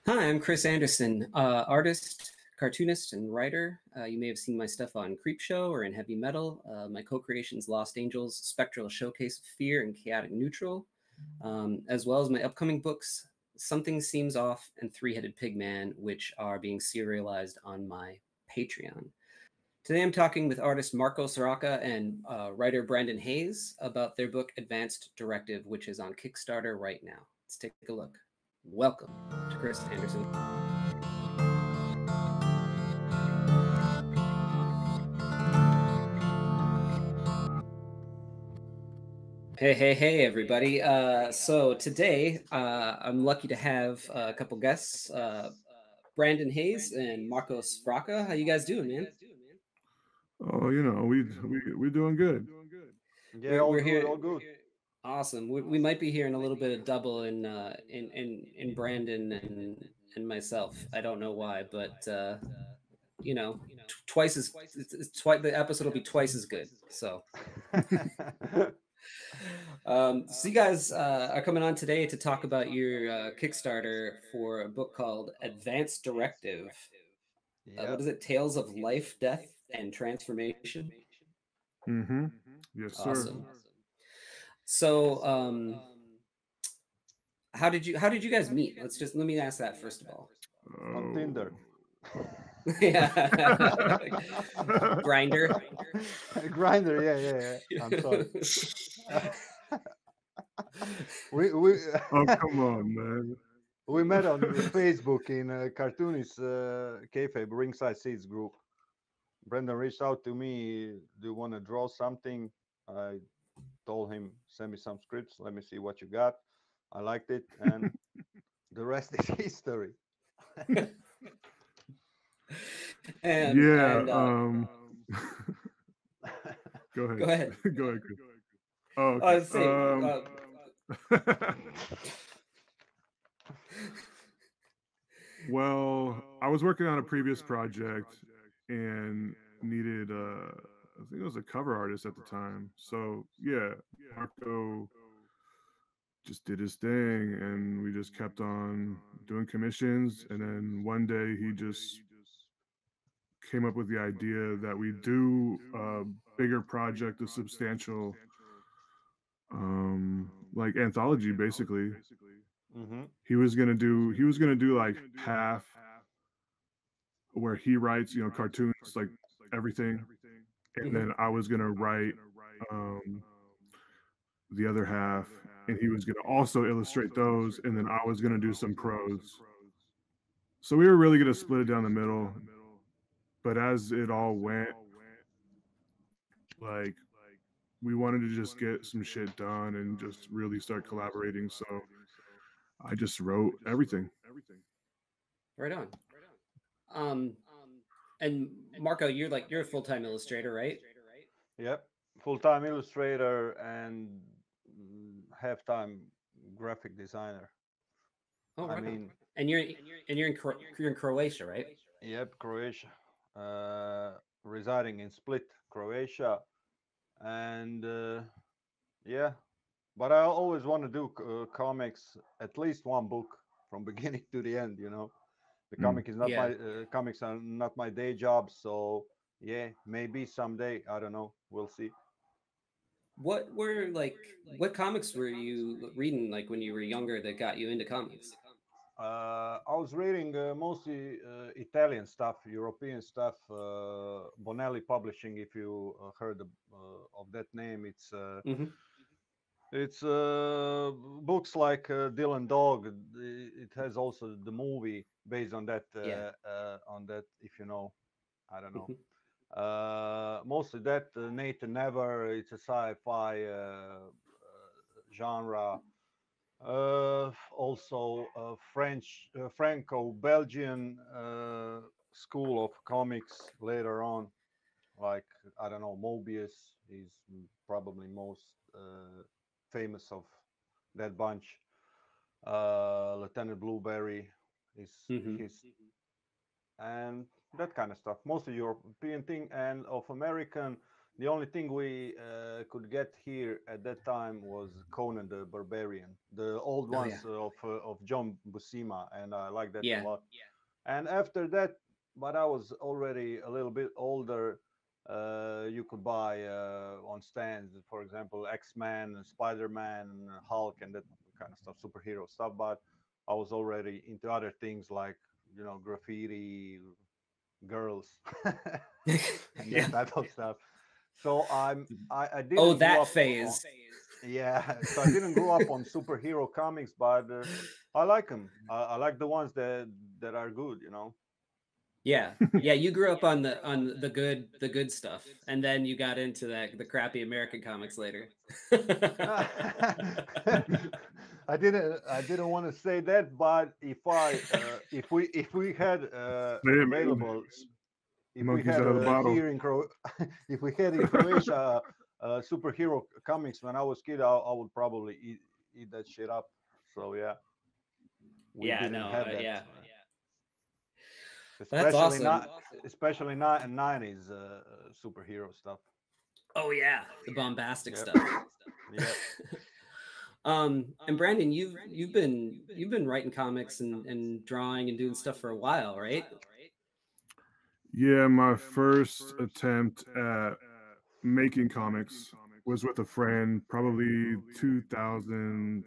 Hi, I'm Chris Anderson, artist, cartoonist, and writer. You may have seen my stuff on Creepshow or in Heavy Metal. My co-creations Lost Angels, Spectral Showcase of Fear, and Chaotic Neutral, as well as my upcoming books, Something Seems Off and Three-Headed Pigman, which are being serialized on my Patreon. Today I'm talking with artist Marko Svraka and writer Brandon Hayes about their book Advanced Directive, which is on Kickstarter right now. Let's take a look. Welcome to Chris Anderson. Hey, everybody. So today I'm lucky to have a couple guests, Brandon Hayes and Marko Svraka. How you guys doing, man? Oh, we're doing good. Yeah, We're all we're good, here. all good. Awesome. We might be hearing a little bit of double in Brandon and myself. I don't know why, but twice as twice the episode will be twice as good. So. So you guys are coming on today to talk about your Kickstarter for a book called Advanced Directive. Yeah. What is it? Tales of Life, Death, and Transformation. Mm-hmm. Yes, sir. Awesome. So, how did you guys meet? Let me ask that first of all. On Tinder. Oh. Yeah, Grinder. Grinder, yeah. I'm sorry. We Oh, come on, man. we met on Facebook in cartoonist kayfabe ringside seats group. Brendan reached out to me. Do you want to draw something? I told him send me some scripts. Let me see what you got. I liked it, and the rest is history. Yeah. And Go ahead. Go ahead. Go ahead, Chris. Oh, I okay. was saying, Well, I was working on a previous project and needed I think it was a cover artist at the time. So yeah, Marco just did his thing and we just kept on doing commissions, and then one day he just came up with the idea that we do a bigger project, a substantial like anthology basically. Mm-hmm. He was gonna do like half where he writes, cartoons, like everything, and mhm. then I was gonna write um the other half, and he was gonna also illustrate those, and then I was gonna do some prose. So we were really gonna split it down the middle, but as it all went, like we wanted to just get some shit done and just really start collaborating. So I just wrote everything. Right on. Um, and Marco, you're a full-time illustrator, right? Yep. Full-time illustrator and half-time graphic designer. Oh, I right on. mean, And you're in Croatia, right? yep, Croatia. Residing in Split, Croatia, and yeah. But I always want to do comics, at least one book from beginning to the end. The Mm. comic is not my Yeah. comics are not my day job, so yeah, maybe someday. I don't know. We'll see. What comics were you reading like when you were younger that got you into comics? I was reading mostly Italian stuff, European stuff. Bonelli Publishing, if you heard of that name, Hmm. it's books like Dylan Dog. It has also the movie based on that. Yeah. If you know, I don't know. Hmm. Mostly that Nathan Never. It's a sci-fi genre. Also, Franco-Belgian school of comics later on. Like, I don't know, Mobius is probably most famous of that bunch. Lieutenant Blueberry is Hmm. his, and that kind of stuff. Mostly European thing, and of American. The only thing we could get here at that time was Conan the Barbarian, the old Oh yeah. ones of John Buscema, and I like that a Yeah. lot. And after that, but I was already a little bit older. You could buy on stands, for example, X-Men, Spider-Man, Hulk, and that kind of stuff, superhero stuff. But I was already into other things like, graffiti, girls, and Yeah. that type of stuff. So I Oh, didn't grow that up on, phase. yeah. So I didn't grow up on superhero comics, but I like them. I like the ones that are good. Yeah. Yeah, you grew up on the good stuff, and then you got into the crappy American comics later. I didn't want to say that, but if we had Say it, man. available, if we Monkeys had out of the bottle. here in if we had in Croatia superhero comics when I was kid, I would probably eat that shit up. So yeah, we Yeah, didn't no, have that, yeah. That's especially awesome. not especially not in 90s superhero stuff. Oh yeah, the bombastic Yep. stuff. Yep. And Brandon, you've been writing comics and drawing and doing stuff for a while, right? Yeah, my first attempt at making comics was with a friend, probably 2008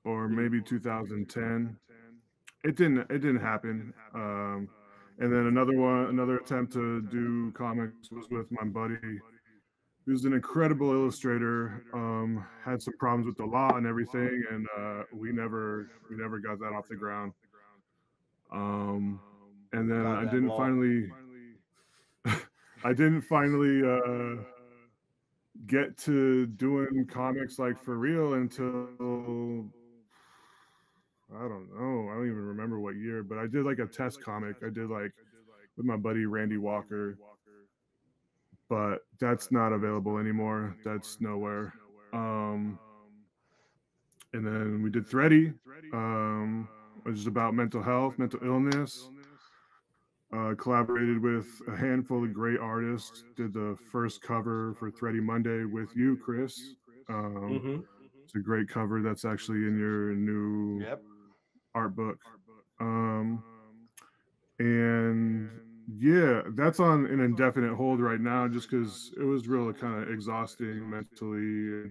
or Mhm. maybe 2010. It didn't happen. And then another attempt to do comics was with my buddy, who's an incredible illustrator. Had some problems with the law and everything, and we never got that off the ground. Um, and then Goddamn law. I didn't finally get to doing comics like for real until I don't know. I don't even remember what year, but I did like a test comic. I did like with my buddy Randy Walker, but that's not available anymore. That's nowhere. Um, and then we did Thready, which is about mental health, mental illness. Collaborated with a handful of great artists. Did the first cover for Thready Monday with you, Chris. Um, Mm-hmm. it's a great cover that's actually in your new Yep. art book. Um, and yeah, that's on an indefinite hold right now just because it was really kind of exhausting mentally.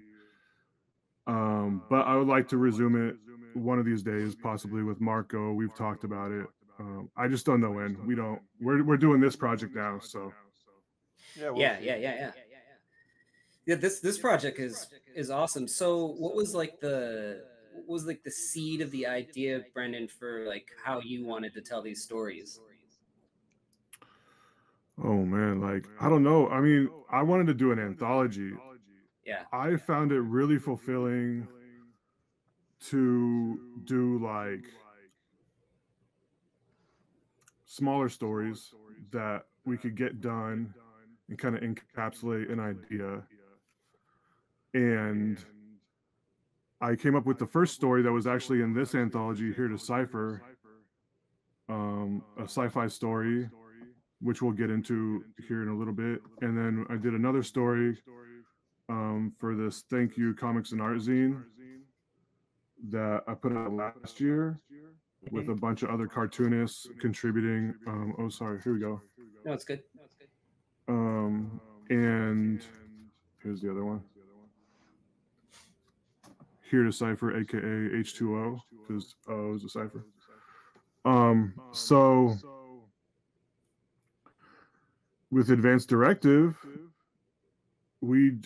But I would like to resume it one of these days, possibly with Marko. We've talked about it. I just don't know when. We're doing this project now, so Yeah, we'll Yeah, see. yeah, yeah, yeah. Yeah, this project is awesome. So what was like the seed of the idea, Brendan, for like how you wanted to tell these stories? oh man, like I don't know. I mean, I wanted to do an anthology. Yeah. I found it really fulfilling to do like smaller stories that we could get done and kind of encapsulate an idea. And I came up with the first story that was actually in this anthology, Here to Cipher, a sci-fi story, which we'll get into here in a little bit. And then I did another story for this Thank You Comics and Art zine that I put out last year with a bunch of other cartoonists contributing. Oh, sorry, here we go. No, it's good. And here's the other one. Here to Cipher, aka H2O, because O is a cipher. So with Advanced Directive,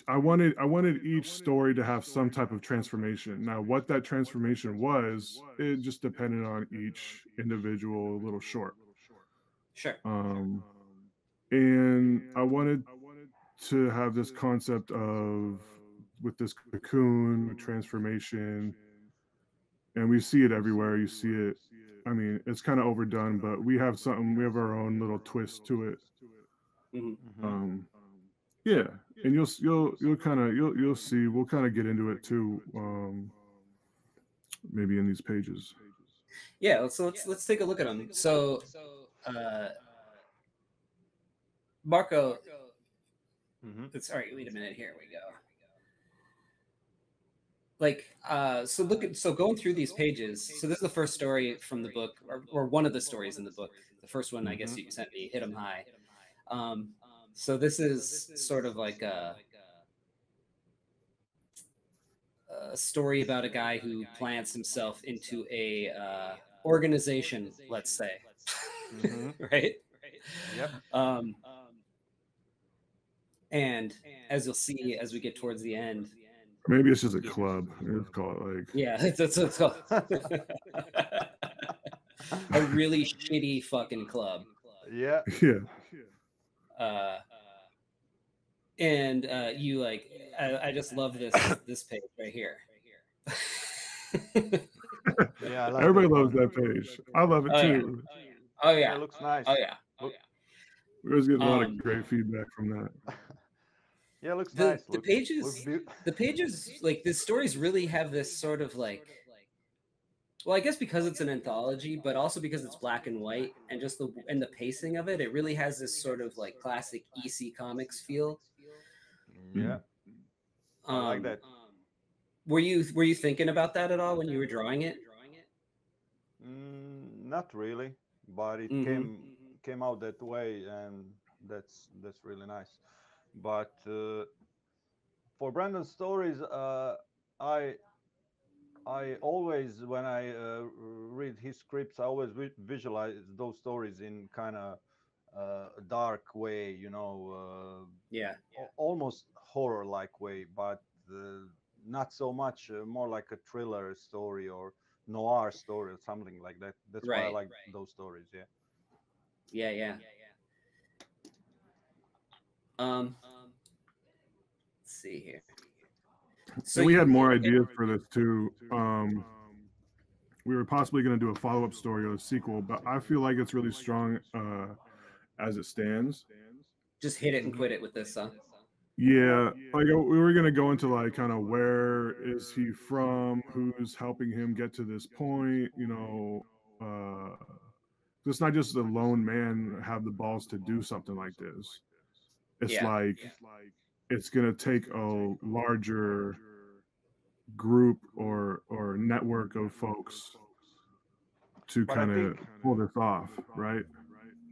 I wanted each story to have some type of transformation. Now, what that transformation was, it just depended on each individual little short. Sure. And I wanted to have this concept of with this cocoon transformation, and we see it everywhere. You see it. I mean, it's kind of overdone, but we have something. We have our own little twist to it. Mm-hmm. Yeah, and you'll see. We'll kind of get into it too. Maybe in these pages. Yeah, let's take a look at them. So, uh, Marko, Mhm. sorry, wait a minute. Here we go. Like, so going through these pages. So this is the first story from the book, or one of the stories in the book. The first one, I guess Mhm. you sent me, Hit 'em High. So this is sort of like a story about a guy who plants himself into a organization, let's say, Mhm. right? Yep. Um, and as you'll see as we get towards the end, Maybe it's just a club. Let's call it like. yeah, it's a really shitty fucking club. Yeah. Yeah. Uh, and you like, I just love this page right here. Yeah, I like Everybody that loves one. that page. I love it Oh yeah, too. oh Yeah, yeah, it looks nice. oh yeah. Look. We always get a lot of Um, great feedback from that. Yeah, looks the nice. the Looks pages beautiful. the pages like the stories really have this sort of like, well, I guess because it's an anthology, but also because it's black and white, and just the pacing of it, it really has this sort of like classic EC Comics feel. Yeah, Mm. I like Um, that. were you thinking about that at all when you were drawing it? Not really, but it Mm-hmm. came out that way, and that's really nice. But for Brandon's stories, I I always, when I read his scripts, I always visualize those stories in kind of a dark way, Yeah. almost horror-like way, but not so much, more like a thriller story or noir story or something like that. That's why I Right. like those stories. Yeah. Yeah. Yeah. Um, let's see here. So And we had you more okay? ideas for this too. We were possibly going to do a follow-up story or a sequel, but I feel like it's really strong as it stands. Just hit it and Hmm. quit it with this, huh? Yeah, like we were going to go into like kind of where is he from, who's helping him get to this point, uh, it's not just a lone man have the balls to do something like this. It's Yeah. like it's going to take a larger group or network of folks to But I kind of think, pull this off, right?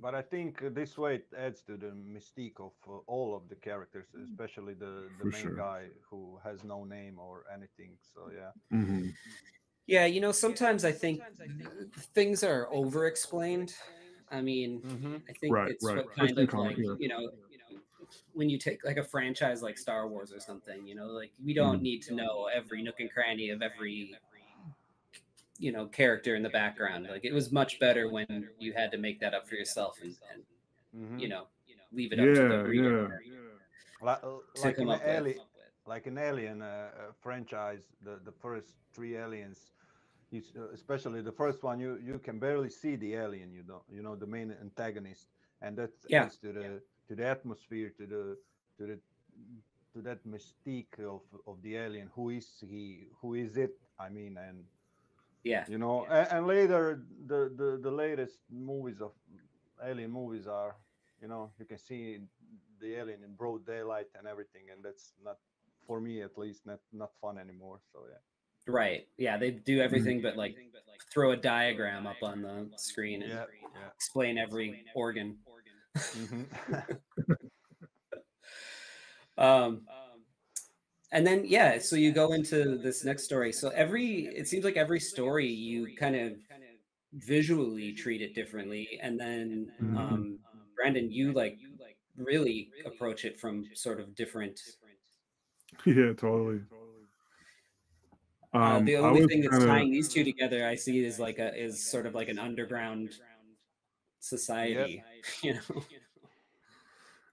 but I think this way it adds to the mystique of all of the characters, especially the For main sure. guy who has no name or anything. So yeah. Hmm. Yeah, sometimes I think things are over-explained. I mean, Hmm. I think Right, it's right. what kind Especially of comic, like, yeah. when you take like a franchise like Star Wars or something, like we don't Mhm. need to know every nook and cranny of every, character in the background. Like it was much better when you had to make that up for yourself and you Hmm. know, leave it up to the Yeah, reader yeah. Like, to come up with. like an Alien franchise, the first three Aliens, especially the first one, you can barely see the alien. You don't, the main antagonist, and that Yeah. adds to the atmosphere, to the to that mystique of the alien. Who is he? Who is it? I mean, and Yeah. and later the latest movies of alien movies are, you can see the alien in broad daylight and everything, and that's not, for me at least, not fun anymore. So yeah. Right. Yeah, they do Mhm. everything but like throw a diagram up on the screen and Yeah. Yeah. explain every organ. Hmm. Um, and then yeah, so you go into this next story. So it seems like every story you kind of visually treat it differently, and then Mhm. Brandon, you like really approach it from sort of different. Yeah, totally. The I only was thing that's kind of tying these two together, I see, is sort of like an underground Yep. society,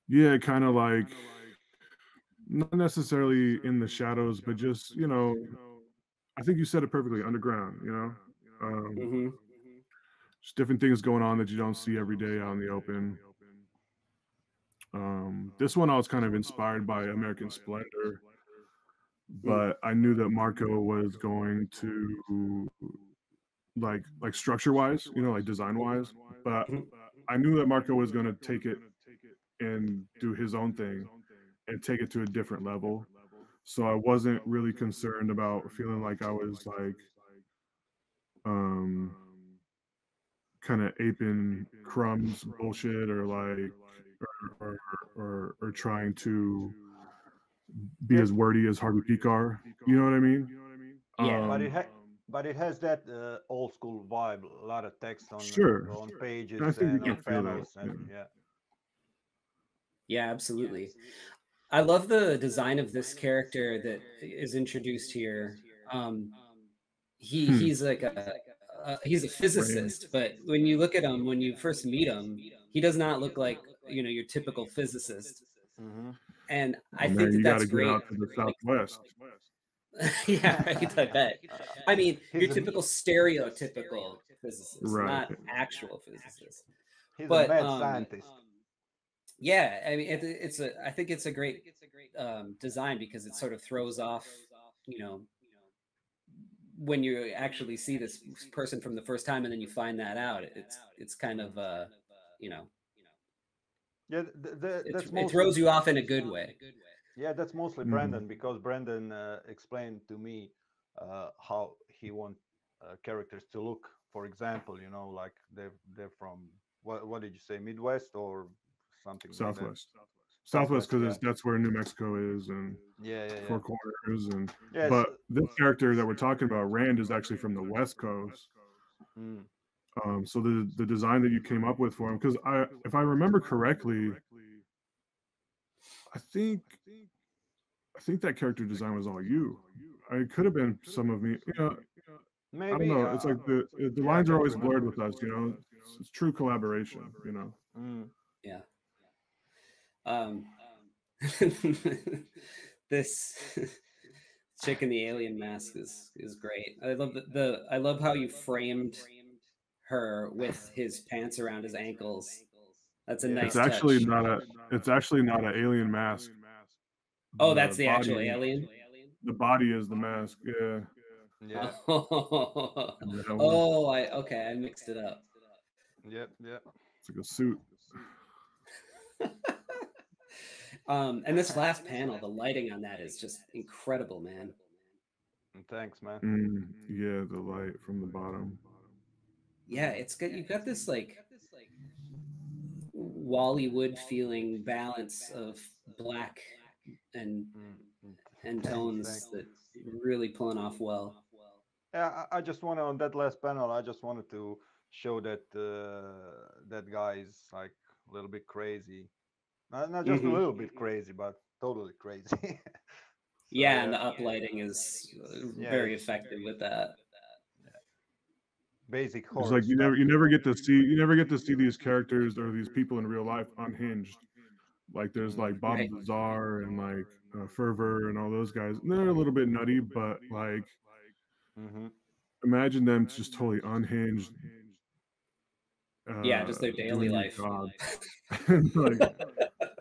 yeah, kind of like not necessarily in the shadows, but just I think you said it perfectly, underground. hmm Just different things going on that you don't see every day out in the open. This one I was kind of inspired by American Splendor, but I knew that Marco was going to like structure wise, like design wise, but I knew that Marco was going to take it and do his own thing and take it to a different level. So I wasn't really concerned about feeling like I was like um kind of aping Crumb's bullshit or like or trying to be Yeah, as wordy as Harvey Pekar. You know what I mean? Yeah. but Um it has that old school vibe. A lot of text sure. on I pages think you and can on feel that. panels, and yeah. Yeah, absolutely. I love the design of this character that is introduced here. Um, Hmm. he's like he's a Rand. physicist, but when you look at him, when you first meet him, he does not look like, you know, your typical physicist. Hmm. And Oh I think man, that you got that's to get great. out to the Southwest. Yeah, right. I bet. I mean, he's your a typical stereotypical physicist, Right. not actual physicist. he's a But mad scientist. yeah, I mean, it's a. I think it's a great design because it sort of throws off, you know, when you actually see this person from the first time and then you find that out. It's kind of you know, Yeah, it throws you off in a good way. that's mostly Mhm. Brandon, because Brandon explained to me how he want characters to look. For example, like they're from, what did you say, Midwest or something like that? Southwest. Southwest Southwest, because yeah. that's where New Mexico is and Yeah, yeah, yeah. Four Corners and Yes. but this character that we're talking about, Rand, is actually from the West Coast. Mm, So the design that you came up with for him, because if I remember correctly, I think I think that character design was all you. It could have been some of me. I don't maybe. know. It's like the Yeah, I lines are can't always remember. blurred with us. It's true collaboration. Mm. Yeah. Um, this chick in the alien mask is great. I love I love how you framed her with his pants around his ankles. That's a Yeah. It's nice actually touch. not a. It's actually not an alien mask. Oh, The that's the body actual alien. the body is the mask. Yeah. Yeah. Oh, And the helmet. oh, I mixed it up. Yep. Yep. It's like a suit. And this last panel, the lighting on that is just incredible, man. Thanks, man. Yeah, the light from the bottom. Yeah, it's good. You've got this like Wollywood feeling balance of black and Mm, tones thanks. that really pulling off well. Yeah, I just wanted, on that last panel, I just wanted to show that that guy is like a little bit crazy. Not just a Hmm. little bit crazy, but totally crazy. So Yeah, and yeah, the uplighting is yeah, very it's effective with that. basic It's horror like stuff. you never get to see these characters or these people in real life unhinged. Like there's Mm. like Bob Right. Lazar and like Fervor and all those guys. And they're a little bit nutty, but like Hmm. imagine them just totally unhinged, Yeah, just their daily doing their life. job. And like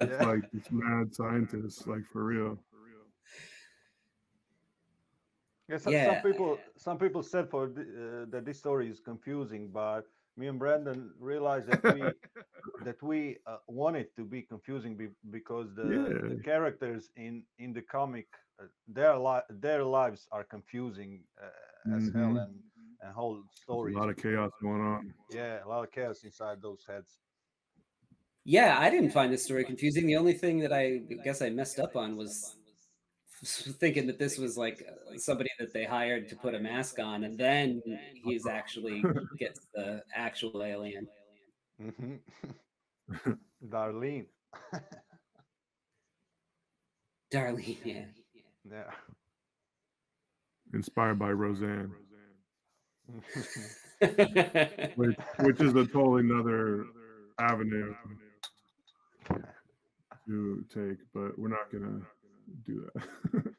it's Yeah. like this mad scientist, like for real. Yeah, Yeah. some people said that this story is confusing, but me and Brandon realized that we want it to be confusing, because the Yeah. characters in the comic, their lives are confusing as hell, Hmm. and whole There's a story is lot of chaos going on. yeah, a lot of chaos inside those heads. Yeah, I didn't find this story confusing. The only thing that I guess I messed up on was thinking that this was like somebody that they hired to put a mask on, and then he's actually gets the actual alien. Hmm. Darlene. Darlene, yeah. Yeah. Inspired by Roseanne, which is a totally another avenue to take, but we're not gonna do that.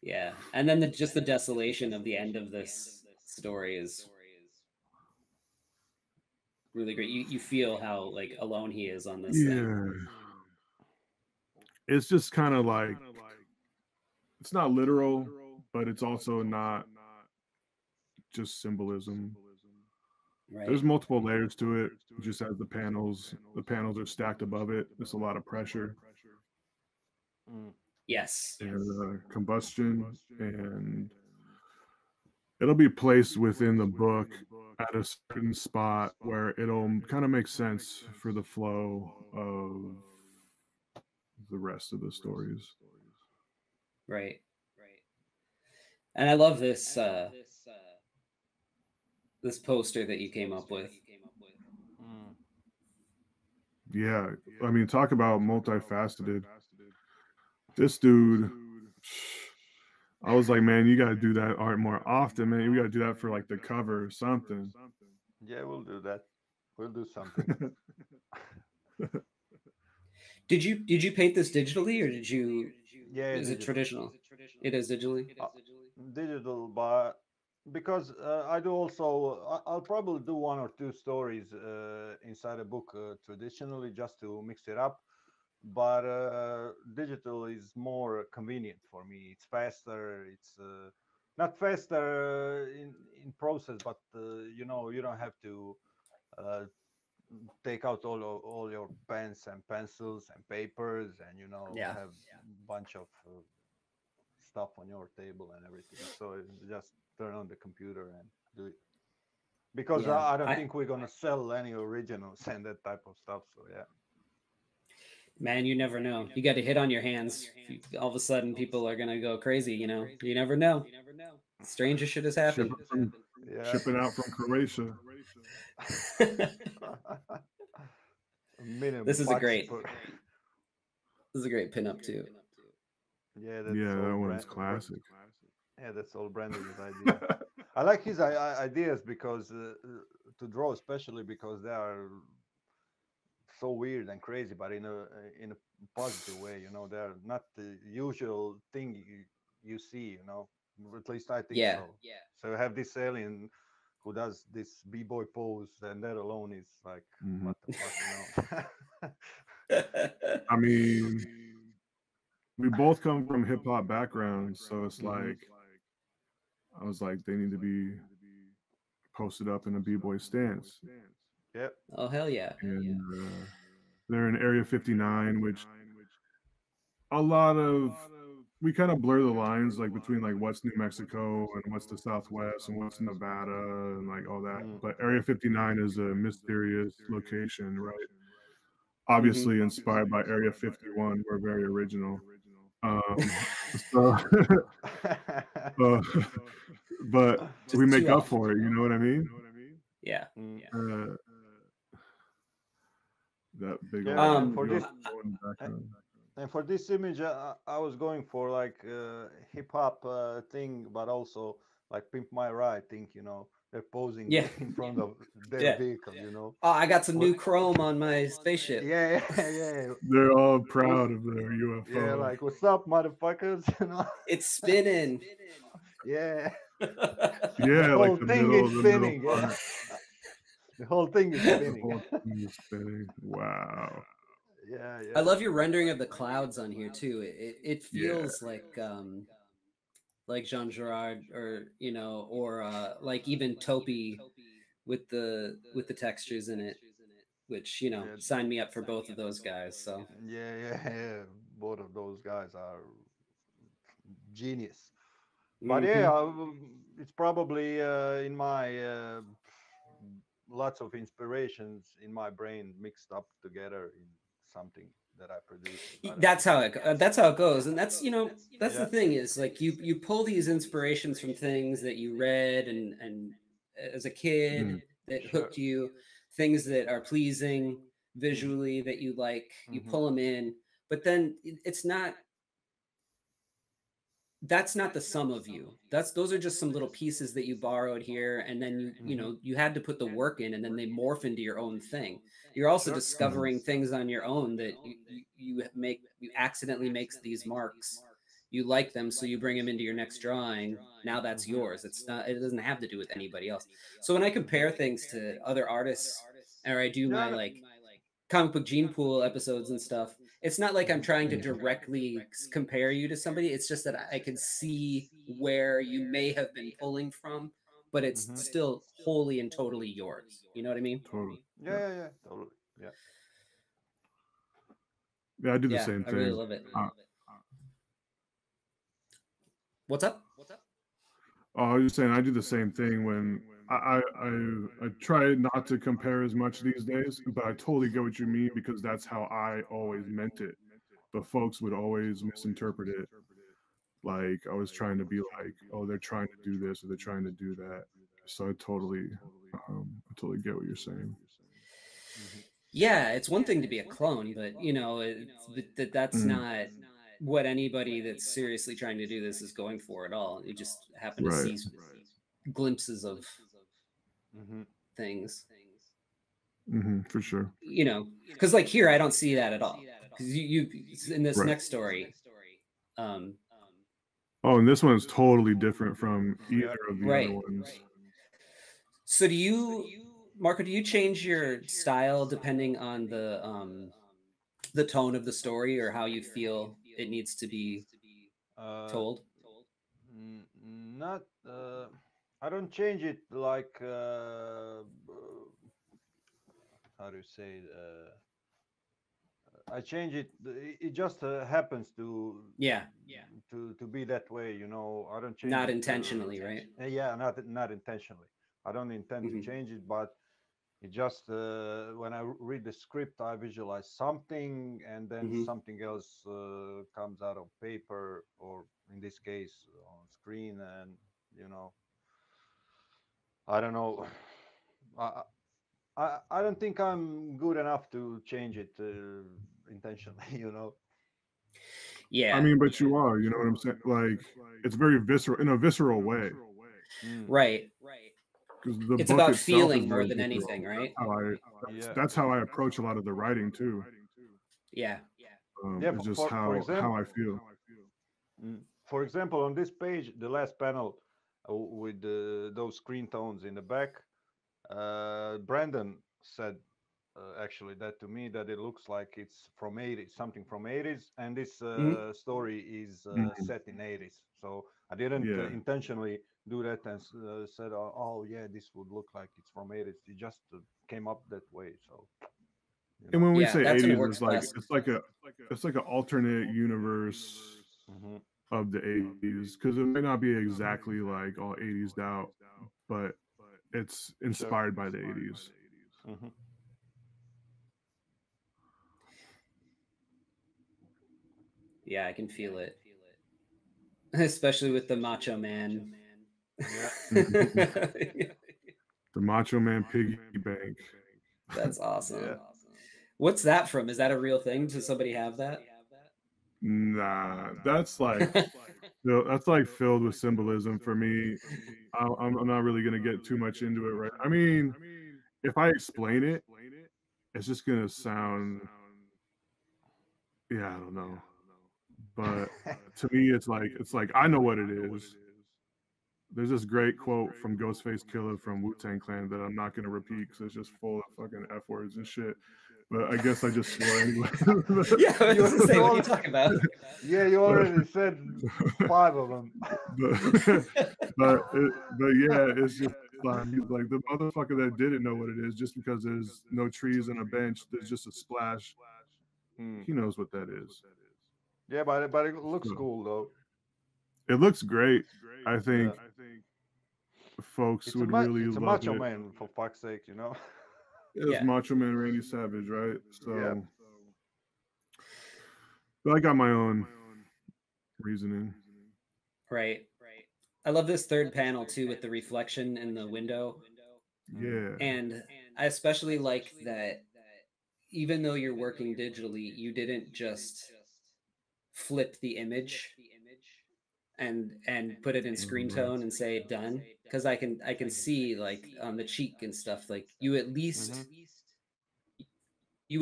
Yeah, and then just the desolation of the end of this story is really great. You feel how like alone he is on this thing. Yeah, it's just kind of like it's not literal, but it's also not just symbolism. Right. There's multiple layers to it. Just as the panels are stacked above it. There's a lot of pressure Mm. Yes. and combustion, and it'll be placed within the book at a certain spot where it'll kind of make sense for the flow of the rest of the stories. Right. And I love this poster that you came up with. Mm. Yeah, I mean, talk about multifaceted. This dude, I was like, man, you got to do that art more often, man. We got to do that for like the cover or something. Yeah, we'll do that. We'll do something. Did you paint this digitally, or did you? Yeah, Is it digital. traditional? It is digitally. Digital, but because I do also, I'll probably do one or two stories inside a book traditionally just to mix it up. But digital is more convenient for me. It's faster. It's not faster in process, but you know, you don't have to uh, take out all your pens and pencils and papers, and you know, Yeah. have bunch of stuff on your table and everything. So just turn on the computer and do it. Because Yeah. I don't think we're gonna sell any originals and that type of stuff. So yeah. Man, you never know. You got a hit on your hands. All of a sudden, people are gonna go crazy. You never know. Strangest shit has happened. Shipping from Yeah. shipping out from Croatia. Minimum This is a bucks great. per. This is a great pinup too. Yeah, that's Yeah, all that one's classic. Yeah, that's all Brandon's idea. I like his ideas because to draw, especially because they are so weird and crazy, but in a positive way. You know, they're not the usual thing you see. You know, at least I think Yeah. so. So you have this alien who does this b-boy pose, and that alone is like, Mhm. what the fuck, you know? I mean, we both come from hip hop backgrounds, so it's Mhm. like I was like, they need to be posted up in a b-boy stance, Yep. Oh hell yeah. and they're in Area 59, which a lot of we kind of blur the lines like between like what's New Mexico and what's the Southwest and what's Nevada and like all that. Mm. But Area 59 is a mysterious location, right? Mm-hmm. Obviously inspired by Area 51. We're very original. So, uh, but we Just make too up off. for it. You know what I mean? Yeah. Mm. Uh, that big Yeah, old, and for big old this background. and for this image, I was going for like hip hop thing, but also like Pimp My Ride thing. You know, they're posing Yeah. in front of their Yeah. vehicle. You know. Oh, I got some What? new chrome on my spaceship. Yeah, yeah, yeah. They're all What's, proud of their yeah, UFO. like what's up, motherfuckers? You know. It's spinning. Yeah, the Yeah, like whole thing is the middle spinning. Yeah, part, the whole thing is the spinning. whole thing is spinning. Wow. Yeah, I yeah. love your rendering of the clouds on here too. It Yeah. feels like Jean Girard, or or like even Topi with the textures in it, which Yeah, sign me up for both of those guys. So yeah, yeah, yeah. Both of those guys are genius. But yeah, hmm it's probably in my lots of inspirations in my brain mixed up together in something that I produce. But that's how it goes, and that's the yeah, thing is like you pull these inspirations from things that you read and as a kid Mm. that sure. hooked you, things that are pleasing Mhm, visually that you like, you mhm, pull them in, but then it's not that's not the sum of you. Those are just some little pieces that you borrowed here, and then mhm. you had to put the work in, and then they morph into your own thing. You're also Sure. Mhm. discovering things on your own that you accidentally makes these marks. You like them, so you bring them into your next drawing. Now that's Mhm, yours. It doesn't have to do with anybody else. So when I compare things to other artists, or I do my yeah. like comic book gene pool episodes and stuff, it's not like I'm Mhm. trying to directly compare you to somebody. It's just that I can see where you may have been pulling from but it's Mm-hmm. still wholly and totally yours. You know what I mean? Totally. Yeah, yeah, yeah, totally. Yeah. Yeah, I do the Yeah, same I really thing. love it. Uh, What's up? oh, I was just saying I do the same thing when I try not to compare as much these days, but I totally get what you mean because that's how I always meant it. But folks would always misinterpret it. Like I was trying to be like, oh, they're trying to do this or they're trying to do that. So I totally get what you're saying. Mm-hmm. Yeah, it's one thing to be a clone, but that's Mm, not what anybody that's seriously trying to do this is going for at all. You just happen to right. see glimpses of Mm-hmm. things, For sure. because like here, I don't see that at all. Because you in this Right. next story, um, Oh, and this one's totally different from Yeah. either of the other right. ones. So do you, Marco? Do you change your style depending on the tone of the story or how you feel it needs to be Uh, told? Not. I don't change it like. How do you say? I change it. It just happens Yeah, to be that way. I don't change not it. intentionally, right? Yeah, not intentionally. I don't intend to Hmm. change it, but it just when I read the script, I visualize something, and then Hmm. something else comes out of paper, or in this case, on screen, and you know, I don't know. I I don't think I'm good enough to change it intentionally. I Yeah, mean, but you are, you know what I'm saying? Like it's very visceral in a visceral way. Mm. right. Because the It's book about itself is feeling more very than anything, visceral. right? Yeah. That's how I approach a lot of the writing too. Yeah. Yeah. It's For, just for how example, I feel. for example, on this page, the last panel with those screen tones in the back, Brandon said actually that to me that it looks like it's from 80s, something from 80s, and this Hmm. story is Mhm. set in 80s. So I didn't Yeah. intentionally do that and said, oh yeah, this would look like it's from 80s. It just came up that way. So you And know. when we Yeah, say that's when it 80s, works best. it's like an alternate universe Hmm. of the 80s because it may not be exactly like all 80s out, but it's Sure. inspired by the 80s. Hmm. Yeah, I can feel it, especially with the Macho Man. Yeah. Mhm. The Macho Man piggy bank. That's Yeah. awesome. What's that from? Is that a real thing? Does somebody have that? Nah, that's like filled with symbolism for me. I'm not really gonna get too much into it, right? I mean, if I explain it, it's just gonna sound, yeah, I don't know. But to me, it's like I know what it is. There's this great quote from Ghostface Killer from Wu-Tang Clan that I'm not gonna repeat because it's just full of fucking F words and shit. But I guess I just swore anyway. Yeah, I was you gonna say, you what are you all, talking about? yeah, you already said five of them. but but yeah, it's just like he's like the motherfucker that didn't know what it is just because there's no trees and a bench, there's just a splash. Hmm. He knows what that is. Yeah, but it looks So cool though. it looks great. I Yeah. think folks would really It's a love macho it. man for fuck's sake. It's Yeah, Macho Man Randy Savage, right? Yep. So, but I got my own reasoning. right. I love this third panel too with the reflection in the window. Mm. Yeah. And I especially like that even though you're working digitally, you didn't just flip the image and put it in screen Mhm. tone and say done, because I can see like on the cheek and stuff, like Mhm. you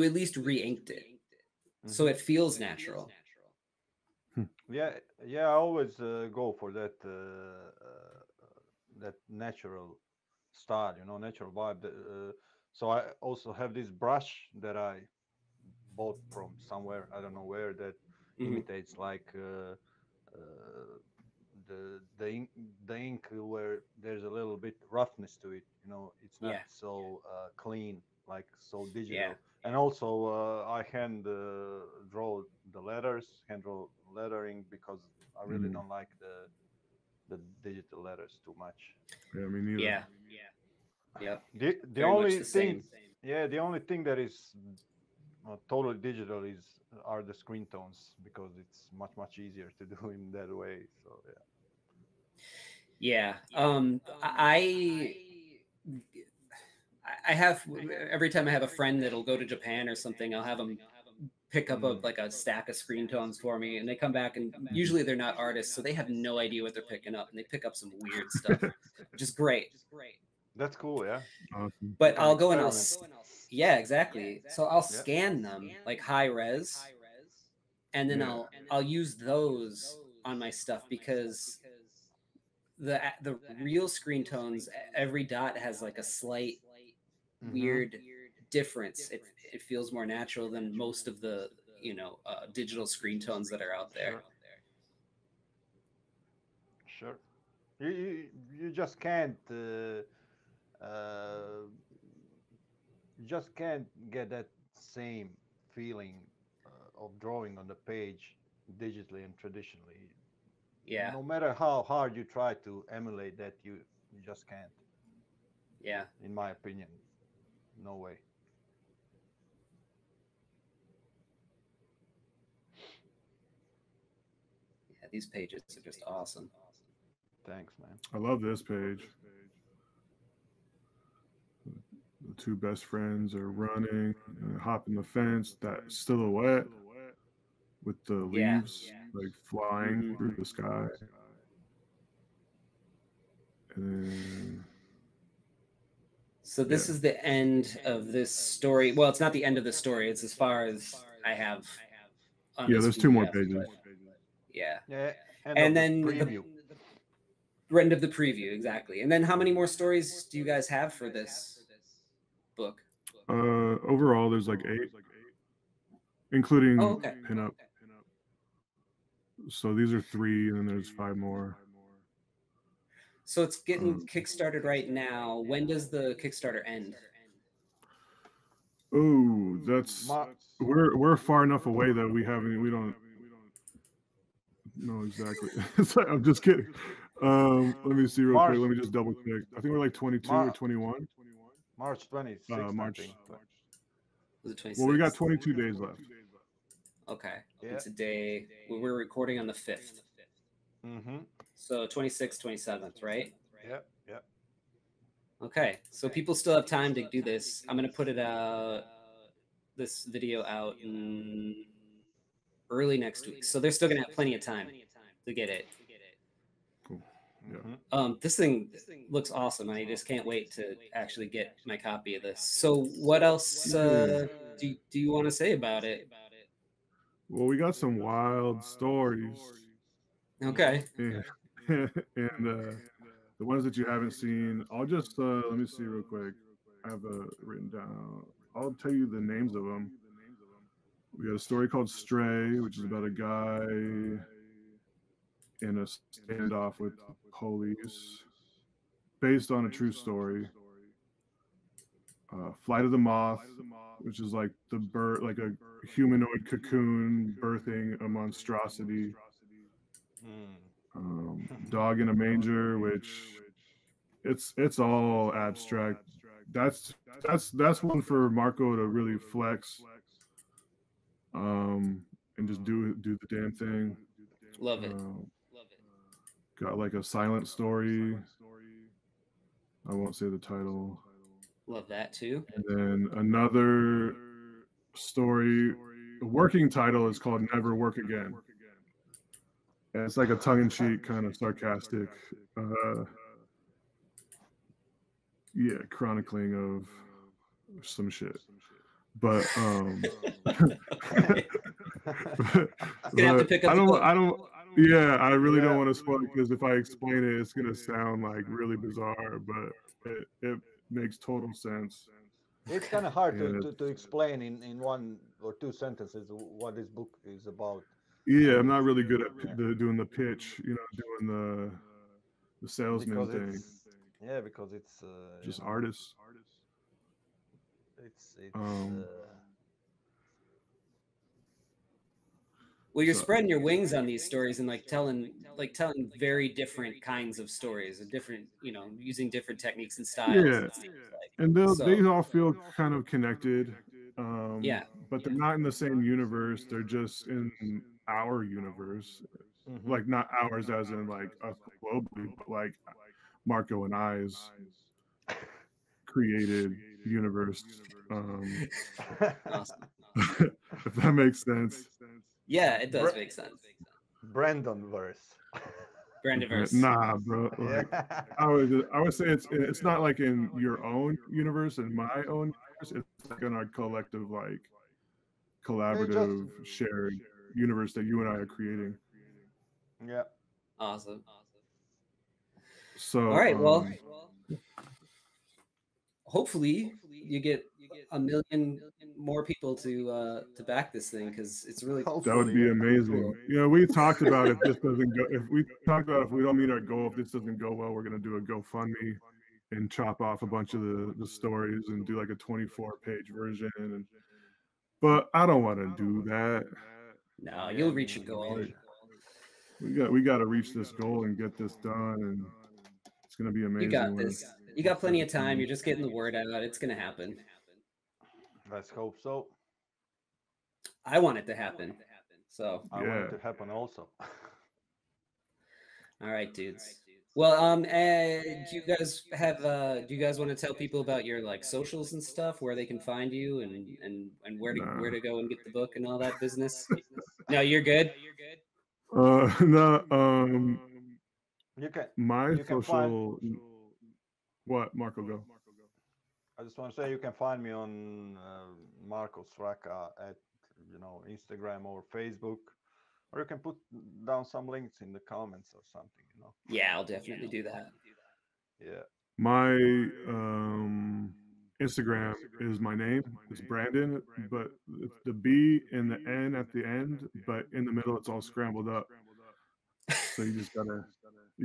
at least re-inked it so Mhm. it feels natural. Yeah, yeah. I always go for that natural style, natural vibe. So I also have this brush that I bought from somewhere. I don't know where that Hmm. imitates like uh, the ink where there's a little bit roughness to it. You know, it's not Yeah. so clean like so Yeah. digital. And also, I hand draw the letters, hand draw lettering because I really don't like the digital letters too much. Yeah, me neither. Yeah. Yep. The Very much only the thing, same. yeah, the only thing that is totally digital are the screen tones because it's much easier to do in that way. So Yeah. I have every time I have a friend that'll go to Japan or something, I'll have them pick up like a stack of screen tones for me, and they come back, and usually they're not artists, so they have no idea what they're picking up, and they pick up some weird stuff, which is great. that's cool, yeah. Awesome. But I'll go and Experiment. yeah, exactly. So I'll Yeah. scan them like high res, and then Yeah. I'll use those on my stuff because the real screen tones, every dot has like a slight weird difference. It feels more natural than most of the digital screen tones that are out there. Sure. You just can't uh, you just can't get that same feeling of drawing on the page digitally and traditionally. Yeah. No matter how hard you try to emulate that, you just can't. Yeah. In my opinion, no way. Yeah, these pages are just awesome. Thanks, man. I love this page. The two best friends are running, hopping the fence. That silhouette with the leaves like flying through the sky. And so this is the end of this story. Well, it's not the end of the story. It's as far as I have. Yeah, there's two more pages. Yeah. Yeah. And then preview. The end of the preview, exactly. And then how many more stories do you guys have for this book? Overall, there's like 8, including pinup. So these are 3, and then there's 5 more. So it's getting kickstarted right now. When does the Kickstarter end? Oh, we're far enough away that we don't know exactly. I'm just kidding. Let me see real quick. Let me just double check. I think we're like 22 or 21. March 26th. March. I think. Was it 26th? Well, we got 22 days left. Okay. Yeah. And today we're recording on the 5th. So 26th, 27th, right? Yeah. Yeah. Okay. So people still have time to do this. I'm gonna put it this video out in early next week. So they're still gonna have plenty of time to get it. Cool. Yeah. This thing looks awesome. I just can't wait to actually get my copy of this. So what else do you want to say about it? Well, we got some wild stories. Okay. And the ones that you haven't seen, I'll just let me see real quick. I have written down. I'll tell you the names of them. We got a story called Stray, which is about a guy in a standoff with police, based on a true story. Flight of the Moth, which is like like a humanoid cocoon birthing a monstrosity. Dog in a Manger, which it's all abstract. That's one for Marko to really flex, and just do the damn thing. Love it. Got like a silent story. I won't say the title. Love that too. And then another story, the working title is called Never Work Again. And it's like a tongue-in-cheek, kind of sarcastic, chronicling of some shit. But Gonna have to pick up I really don't want to spoil it, because if I explain it, it's gonna sound like really bizarre, but it makes total sense. It's kind of hard to explain in 1 or 2 sentences what this book is about. Yeah, I'm not really good at doing the pitch, doing the salesman because thing. because it's Just artists. it's Well, you're So spreading your wings on these stories and telling very different kinds of stories, different, using different techniques and styles. yeah, It seems like. and they So all feel kind of connected, yeah, but they're not in the same universe. They're just in our universe, like not ours as in like us globally, but like Marco and I's created universe. awesome. If that makes sense. Yeah, it does make sense. Brandon verse. Brandiverse. Nah, bro. Like I would say it's not like in your own universe and my own universe. It's like in our collective, like collaborative, shared universe that you and I are creating. Yeah. Awesome. So All right. Well, hopefully you get a million more people to back this thing, because it's really that would be amazing. We talked about if this doesn't go, if we don't meet our goal, if this doesn't go well, we're gonna do a GoFundMe and chop off a bunch of the stories and do like a 24-page version. But I don't want to do that. No, you'll reach your goal. We got to reach this goal and get this done, and it's gonna be amazing. You got this. You got plenty of time. You're just getting the word out. It's gonna happen. Let's hope so. I want it to happen. So I want it to happen also. All right, dudes. Well, do you guys have? Do you guys want to tell people about your socials and stuff, where they can find you, and where to go and get the book and all that business? No, you're good. No. You can. My you can social. find, What, Marco? Go. I just want to say you can find me on Marko Svraka at Instagram or Facebook, or you can put down some links in the comments or something. Yeah, I'll definitely do that. Yeah. My Instagram is my name. It's Brandon, but it's the B and the N at the end, but in the middle it's all scrambled up. So you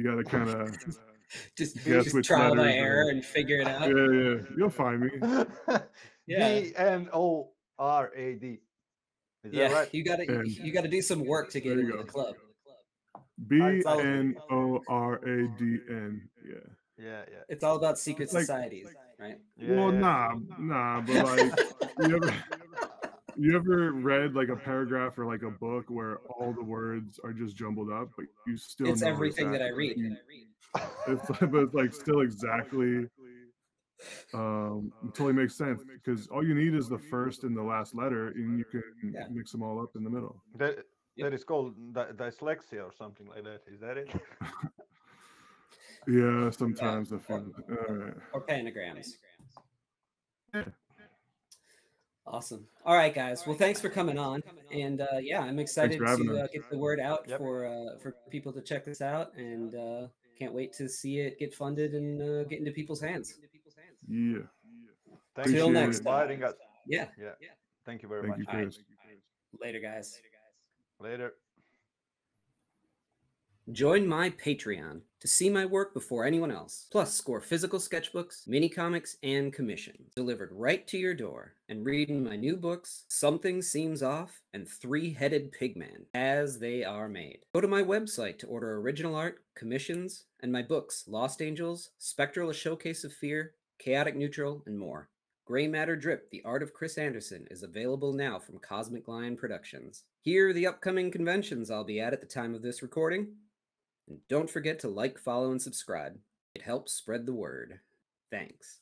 gotta kind of just guess which trial by letters error and figure it out. Yeah, you'll find me. Yeah. BNORAD. Is that right? You gotta do some work to get into the club. BNORADN. Yeah. It's all about secret societies, right? Well, nah, but like you ever read like a paragraph or like a book where all the words are just jumbled up, but you still it's know everything that I read. But like still exactly it totally makes sense, because all you need is the first and the last letter, and you can mix them all up in the middle. That is called dyslexia or something like that. Is that it? Yeah, sometimes I feel or pentagrams. Yeah. Awesome. All right, guys. Well, thanks for coming on, and I'm excited to get the word out for people to check this out, and can't wait to see it get funded and get into people's hands. Yeah. Thanks Till for next inviting us. Yeah. Thank you very much. You, Chris. Later, guys. Later. Join my Patreon to see my work before anyone else, plus score physical sketchbooks, mini comics, and commissions delivered right to your door, and reading my new books, Something Seems Off and Three-Headed Pigman, as they are made. Go to my website to order original art, commissions, and my books, Lost Angels, Spectral: A Showcase of Fear, Chaotic Neutral, and more. Gray Matter Drip, The Art of Chris Anderson, is available now from Cosmic Lion Productions. Here are the upcoming conventions I'll be at the time of this recording. And don't forget to like, follow, and subscribe. It helps spread the word. Thanks.